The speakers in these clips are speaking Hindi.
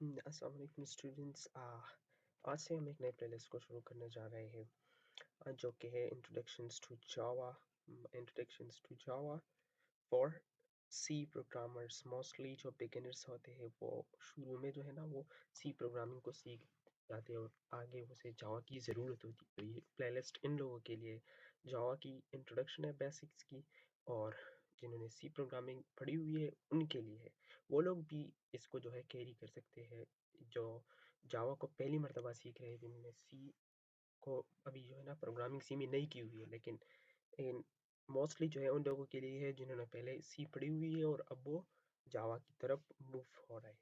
अस्सलाम वालेकुम स्टूडेंट्स। आज से हम एक नए प्लेलिस्ट को शुरू करने जा रहे हैं, जो कि है introductions to Java for C programmers. Mostly जो बिगिनर्स होते हैं वो शुरू में जो है ना वो सी प्रोग्रामिंग को सीख जाते हैं और आगे उसे जावा की ज़रूरत होती है। तो ये प्लेलिस्ट इन लोगों के लिए जावा की इंट्रोडक्शन है बेसिक्स की, और जिन्होंने सी प्रोग्रामिंग पढ़ी हुई है उनके लिए है। वो लोग भी इसको जो है कैरी कर सकते हैं जो जावा को पहली मर्तबा सीख रहे हैं, जिन्होंने सी को अभी जो है ना प्रोग्रामिंग सी में नहीं की हुई है। लेकिन इन मोस्टली जो है उन लोगों के लिए है जिन्होंने पहले सी पढ़ी हुई है और अब वो जावा की तरफ मूव हो रहे हैं।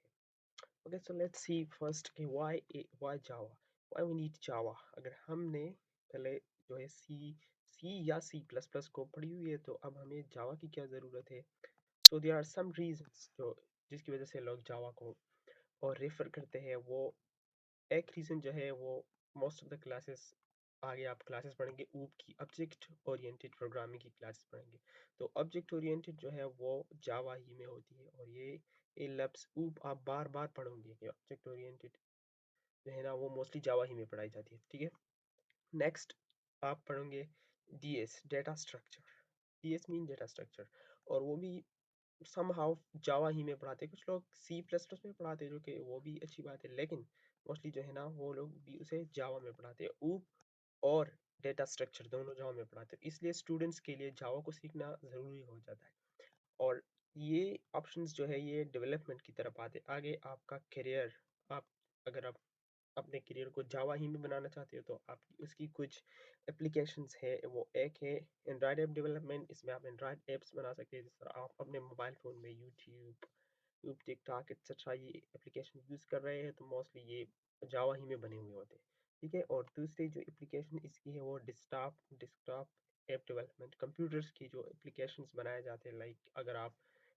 Okay, so let's see first कि why Java, why we need Java. अगर हमने पहले जो है सी सी या सी प्लस प्लस को पढ़ी हुई है तो अब हमें जावा की क्या ज़रूरत है। So there are some reasons जो जिसकी वजह से लोग जावा को और रेफर करते हैं। वो एक रीज़न जो है वो मोस्ट ऑफ द क्लासेस, आगे आप क्लासेस पढ़ेंगे ऊप की ऑब्जेक्ट ओरिएंटेड प्रोग्रामिंग की क्लासेस पढ़ेंगे। तो ऑब्जेक्ट ओरिएंटेड जो है वो जावा ही में होती है, और ये लफ्ज़ ऊप आप बार बार पढ़ोगे कि ऑब्जेक्ट ओरिएंटेड जो है ना वो मोस्टली जावा ही में पढ़ाई जाती है। ठीक है, नेक्स्ट आप पढ़ोगे DS, data structure. DS mean data structure, और वो भी समहाउ जावा ही में पढ़ाते हैं। कुछ लोग सी प्लस प्लस में पढ़ाते हैं जो कि वो भी अच्छी बात है, लेकिन मोस्टली जो है ना वो लोग भी उसे जावा में पढ़ाते हैं। ऊप और डेटा स्ट्रक्चर दोनों जावा में पढ़ाते हैं, इसलिए स्टूडेंट्स के लिए जावा को सीखना ज़रूरी हो जाता है। और ये ऑप्शंस जो है ये डेवलपमेंट की तरफ आते हैं। आगे आपका करियर, आप अगर आप अपने करियर को जावा ही में बनाना चाहते हो तो आपकी उसकी कुछ एप्लीकेशंस है। वो एक है एंड्रॉयड ऐप डेवलपमेंट। इसमें आप एंड्रॉयड ऐप्स बना सकते हैं, जिस तरह आप अपने मोबाइल फ़ोन में यूट्यूब, टिकटॉक एक्सेट्रा ये एप्लीकेशन यूज़ कर रहे हैं तो मोस्टली ये जावा ही में बने हुए होते हैं। ठीक है, और दूसरी जो एप्लीकेशन इसकी है वो desktop desktop app development. Computers की जो एप्लीकेशंस बनाए जाते हैं, लाइक अगर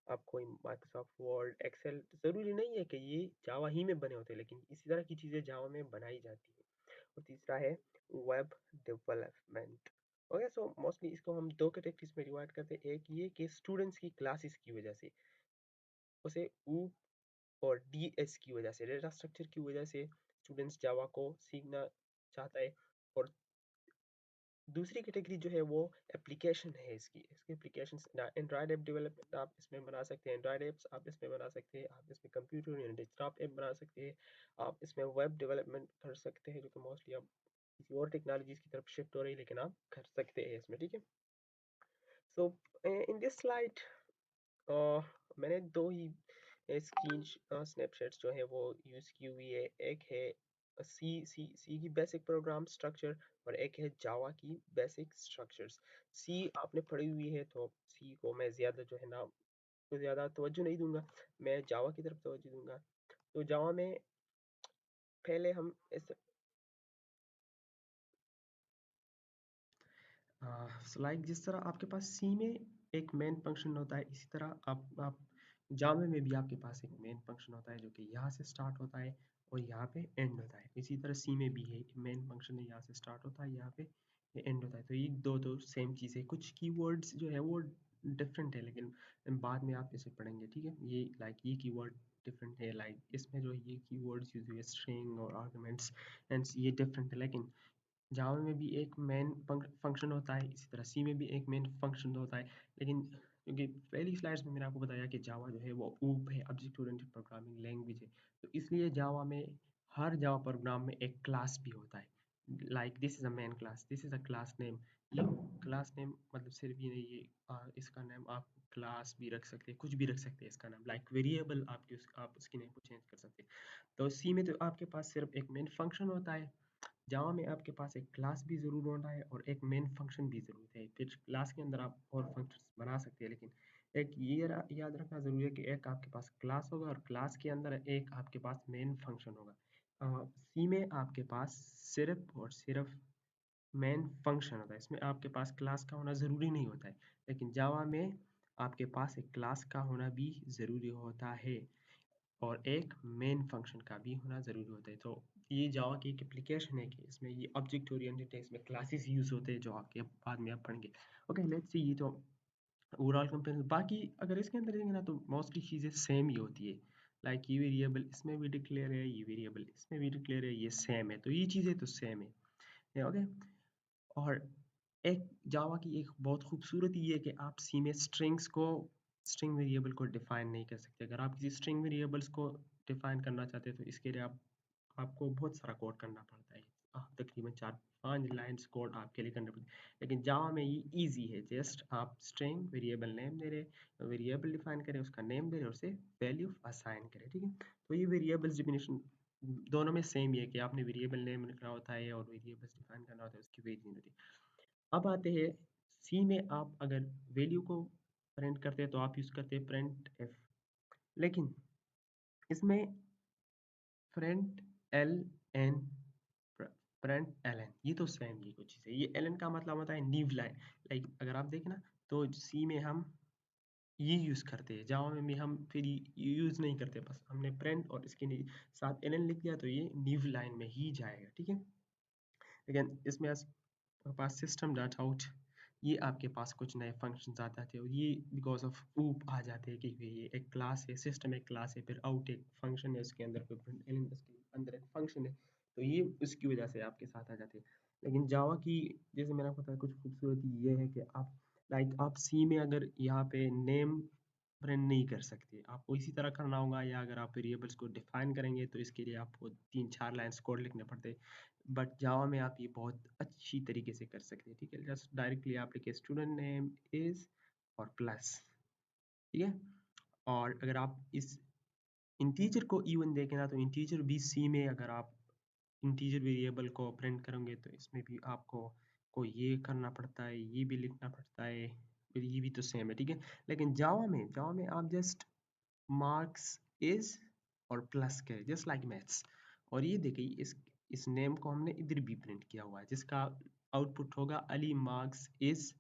आप कोई माइक्रोसॉफ्ट वर्ड, एक्सेल, ज़रूरी नहीं है कि ये जावा ही में बने होते हैं, लेकिन इसी तरह की चीज़ें जावा में बनाई जाती है। और तीसरा है web development. Okay, so mostly इसको हम दो कैटेगरीज में डिवाइड करते हैं। एक ये कि स्टूडेंट्स की क्लासेस की वजह से उसे और डीएस की वजह से, डेटा स्ट्रक्चर की वजह से स्टूडेंट्स जावा को सीखना चाहता है। और दूसरी कैटेगरी जो है वो एप्लीकेशन है। इसकी एप्लीकेशन एंड्रॉयड ऐप डेवलपमेंट आप इसमें बना सकते हैं, एंड्रॉयड ऐप्स आप इसमें बना सकते हैं, आप इसमें कंप्यूटर या डेस्कटॉप ऐप बना सकते हैं, आप इसमें वेब डेवलपमेंट कर सकते हैं, जो कि मोस्टली आप किसी और टेक्नोलॉजीज की तरफ शिफ्ट हो रही है, लेकिन आप कर सकते हैं इसमें। ठीक है, सो इन दिस स्लाइड मैंने दो ही स्क्रीन स्नैपशॉट्स जो है वो यूज़ की हुई है। एक है सी की बेसिक प्रोग्राम स्ट्रक्चर, और एक है जावा की बेसिक स्ट्रक्चर्स। सी आपने पढ़ी हुई है तो सी को मैं ज़्यादा जो है ना तो ज़्यादा तवज्जो नहीं दूंगा, मैं जावा की तरफ तवज्जो दूंगा। तो जावा में पहले हम इस लाइक जिस तरह आपके पास सी में एक मेन फंक्शन होता है, इसी तरह आप जावा में भी आपके पास एक मेन फंक्शन होता है जो कि यहाँ से स्टार्ट होता है और यहाँ पे एंड होता है। इसी तरह सी में भी है, मेन फंक्शन है यहाँ से स्टार्ट होता है, यहाँ पे एंड होता है। तो ये दो सेम चीज़ है। कुछ कीवर्ड्स जो है वो डिफरेंट है, लेकिन बाद में आप इसे पढ़ेंगे। ठीक है, ये लाइक ये कीवर्ड डिफरेंट है, लाइक इसमें जो ये कीवर्ड्स यूज हुए स्ट्रिंग और आर्गुमेंट्स एंड ये डिफरेंट है। लेकिन जावा में भी एक मेन फंक्शन होता है, इसी तरह सी में भी एक मेन फंक्शन होता है। लेकिन क्योंकि पहली स्लाइड्स में मैंने आपको बताया कि जावा जो है वो ऊप है, ऑब्जेक्ट ओरिएंटेड प्रोग्रामिंग लैंग्वेज है, तो इसलिए जावा में हर जावा प्रोग्राम में एक क्लास भी होता है। Like this is a main class, this is a class name. ये क्लास नेम मतलब सिर्फ ये नहीं, ये इसका नाम आप क्लास भी रख सकते हैं, कुछ भी रख सकते हैं इसका नाम, लाइक वेरिएबल आप उसकी नेम को चेंज कर सकते हैं। तो सी में तो आपके पास सिर्फ एक मेन फंक्शन होता है, जावा में आपके पास एक क्लास भी ज़रूर होना है और एक मेन फंक्शन भी ज़रूर है। फिर क्लास के अंदर आप और फंक्शंस बना सकते हैं, लेकिन एक ये याद रखना ज़रूरी है कि एक आपके पास क्लास होगा और क्लास के अंदर एक आपके पास मेन फंक्शन होगा। सी में आपके पास सिर्फ और सिर्फ मेन फंक्शन होता है, इसमें आपके पास क्लास का होना ज़रूरी नहीं होता है। लेकिन जावा में आपके पास एक क्लास का होना भी ज़रूरी होता है और एक मेन फंक्शन का भी होना ज़रूरी होता है। तो ये जावा की एक एप्लीकेशन है कि इसमें ये ऑब्जेक्ट ओरिएंटेड है, इसमें क्लासेस यूज़ होते हैं जो आपके बाद में आप पढ़ेंगे। Okay, let's see. ये तो ओवरऑल कंपेरिजन, बाकी अगर इसके अंदर देखेंगे ना तो मोस्टली चीज़ें सेम ही होती है। लाइक ये वेरिएबल इसमें भी डिक्लेयर है, ये वेरिएबल इसमें भी डिक्लेयर है, ये सेम है, तो ये चीज़ें तो सेम है ओके। और एक जावा की एक बहुत खूबसूरती ये है कि आप सी में स्ट्रिंग वेरिएबल को डिफाइन नहीं कर सकते। अगर आप किसी स्ट्रिंग वेरिएबल्स को डिफाइन करना चाहते हैं तो इसके लिए आपको बहुत सारा कोड करना पड़ता है। तकरीबन 4-5 लाइन्स कोड आपके लिए करने पड़ते हैं। लेकिन जावा में ये ईज़ी है, जस्ट आप स्ट्रिंग वेरिएबल नेम दे रहे, वेरिएबल डिफाइन करें, उसका नेम दे रहे और उसे वैल्यू असाइन करें, ठीक है? तो ये वेरिएबल्स डिफिनेशन दोनों में सेम ही है कि आपने वेरिएबल नेम लिखना होता है और वेरिएबल्स डिफाइन करना होता है, उसकी वेरिएबल होती है। अब आते हैं सी में, आप अगर वैल्यू को प्रिंट करते हैं तो आप यूज़ करते हैं प्रिंट एफ, लेकिन इसमें print L N, print L N, ये तो सेम ही कुछ चीज़ है। ये एल एन का मतलब होता है नीव लाइन। लाइक अगर आप देखें ना तो सी में हम ये यूज़ करते हैं, जावा में भी हम फिर यूज़ नहीं करते, बस हमने प्रिंट और इसके साथ एल एन लिख दिया तो ये नीव लाइन में ही जाएगा, ठीक है? लेकिन इसमें आपके पास सिस्टम डॉट आउट, ये आपके पास कुछ नए फंक्शंस आ जाते हैं और ये बिकॉज ऑफ ऊप आ जाते हैं कि ये एक क्लास है, सिस्टम एक क्लास है, फिर आउट एक फंक्शन है, उसके अंदर कोई एलिमेंट, उसके अंदर एक फंक्शन है, तो ये उसकी वजह से आपके साथ आ जाते हैं। लेकिन जावा की, जैसे मैंने आपको बताया, कुछ खूबसूरती ये है कि आप लाइक आप सी में अगर यहाँ पे नेम प्रिंट नहीं कर सकते, आपको इसी तरह करना होगा, या अगर आप वेरिएबल्स को डिफाइन करेंगे तो इसके लिए आपको 3-4 लाइन्स कोड लिखने पड़ते हैं। बट जावा में आप ये बहुत अच्छी तरीके से कर सकते हैं, ठीक है? जस्ट डायरेक्टली आप लिखिए स्टूडेंट नेम इज और प्लस, ठीक है? और अगर आप इस इंटीजर को इवन देखें ना तो इंटीजर भी सी में अगर आप इंटीजर वेरिएबल को प्रिंट करेंगे तो इसमें भी आपको को ये करना पड़ता है, ये भी लिखना पड़ता है, फिर ये भी तो सेम है, ठीक है? लेकिन जावा में आप जस्ट मार्क्स इज और प्लस करें, जस्ट लाइक मैथ्स। और ये देखिए इस नेम को हमने इधर भी प्रिंट किया हुआ है, जिसका आउटपुट होगा अली मार्क्स इज,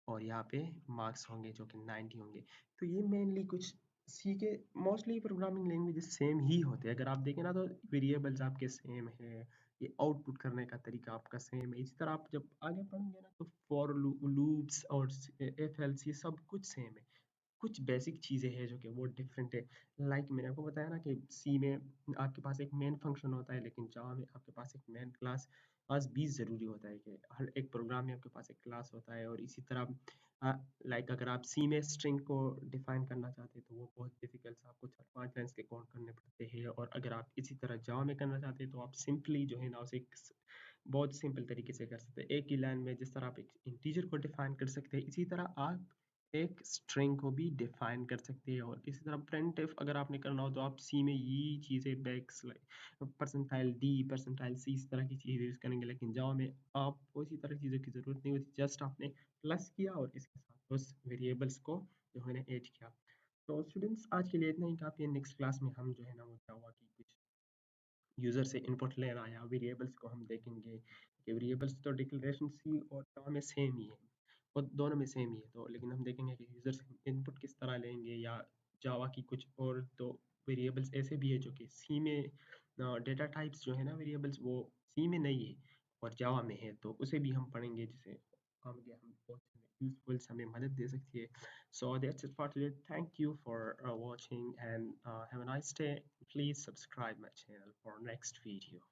और यहाँ पे मार्क्स होंगे जो कि 90 होंगे। तो ये मेनली कुछ सी के मोस्टली प्रोग्रामिंग लैंग्वेजेस सेम ही होते हैं। अगर आप देखें ना तो वेरिएबल्स आपके सेम है, ये आउटपुट करने का तरीका आपका सेम है। इसी तरह आप जब आगे पढ़ेंगे ना तो फॉर लूप्स और एफ एल्स ये सब कुछ सेम है। कुछ बेसिक चीज़ें हैं जो कि वो डिफरेंट है। लाइक मैंने आपको बताया ना कि सी में आपके पास एक मेन फंक्शन होता है, लेकिन जावा में आपके पास एक मेन क्लास पास भी ज़रूरी होता है कि हर एक प्रोग्राम में आपके पास एक क्लास होता है। और इसी तरह लाइक अगर आप सी में स्ट्रिंग को डिफाइन करना चाहते हैं तो वो बहुत डिफिकल्ट, आपको 4-5 लाइन्स के कोड करने पड़ते हैं। और अगर आप इसी तरह जावा में करना चाहते हैं तो आप सिंपली जो है ना उसे बहुत सिंपल तरीके से कर सकते हैं। एक ही लाइन में जिस तरह आप एक इंटीजर को डिफाइन कर सकते हैं, इसी तरह आप एक स्ट्रिंग को भी डिफाइन कर सकते हैं। और इसी तरह प्रिंट इफ अगर आपने करना हो तो आप सी में ये चीज़ें बैक्स परसेंटाइल डी, परसेंटाइल सी, इस तरह की चीज़ें यूज़ करेंगे। लेकिन जावा में आपको इसी तरह चीज़ों की ज़रूरत नहीं होती, जस्ट आपने प्लस किया और इसके साथ उस वेरिएबल्स को जो है ना ऐड किया। तो स्टूडेंट्स आज के लिए इतना ही काफ़ी है। नेक्स्ट क्लास में हम जो है ना वो जावा की कुछ यूज़र से इनपुट लेना या वेरिएबल्स को हम देखेंगे कि वेरिएबल्स तो डिक्लेरेशन सी और जावा में सेम ही है, और दोनों में सेम ही है। तो लेकिन हम देखेंगे कि यूज़र से इनपुट किस तरह लेंगे, या जावा की कुछ और तो वेरिएबल्स ऐसे भी है जो कि सी में डेटा टाइप्स जो है ना वेरिएबल्स वो सी में नहीं है और जावा में है, तो उसे भी हम पढ़ेंगे, जिसे हम बहुत यूजफुल हमें मदद दे सकती है। So that's it for today. Thank you for watching and have a nice day. Please subscribe my channel for next video.